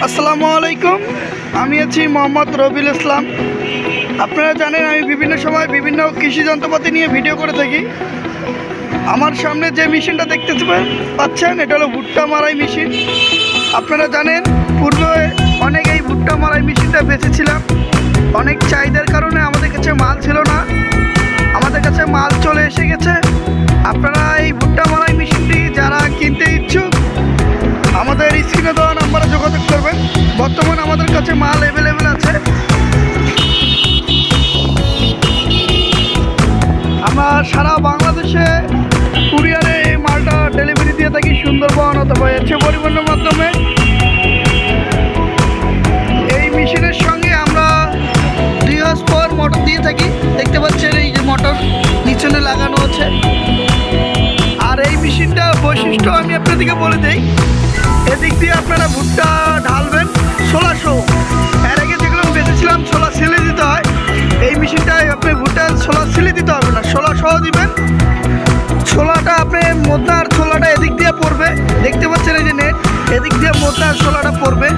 আসসালামু আলাইকুম। আমি আছি মোহাম্মদ রবিউল ইসলাম। আপনারা জানেন আমি বিভিন্ন সময় বিভিন্ন কৃষি যন্ত্রপাতি নিয়ে ভিডিও করে থাকি। আমার সামনে যে মেশিনটা দেখতে পাচ্ছেন এটা হলো ভুট্টা মারাই মেশিন। আপনারা জানেন পূর্বে অনেক এই ভুট্টা মারাই মেশিনটা বেচেছিলাম, অনেক চাহিদার কারণে আমাদের কাছে মাল ছিল না। আমাদের কাছে মাল চলে এসে গেছে। আপনারা এই ভুট্টা মারাই মেশিনটি যারা কিনতে ইচ্ছুক আমাদের স্ক্রিনে দেওয়া নাম্বারে যোগাযোগ করবেন। বর্তমানে আমাদের কাছে মাল অ্যাভেলেবেল আছে। আমরা সারা বাংলাদেশে কুরিয়ারে এই মালটা ডেলিভারি দিয়ে থাকি, সুন্দরবন অথবা এসে পরিবহনের মাধ্যমে। এই মেশিনের সঙ্গে আমরা 2 হর্স পাওয়ার মোটর দিয়ে থাকি। দেখতে পাচ্ছেন এই যে মোটর নিচনে লাগানো আছে। আর এই মেশিনটা বৈশিষ্ট্য আমি আপনাদেরকে বলে দিই। এদিক দিয়ে আপনারা ভুট্টা ঢালবেন 1600। এর আগে যেগুলো বেঁচেছিলাম 16 সিলে দিতে হয়, এই মেশিনটায় আপনি ভুট্টা 16 সিলে দিতে হবে না, 16 দিবেন। 16টা আপনি মোদ্দার 16টা এদিক দিয়ে পড়বে। দেখতে পাচ্ছেন এই যে নেট, এদিক দিয়ে মোদ্দার 16টা পড়বে।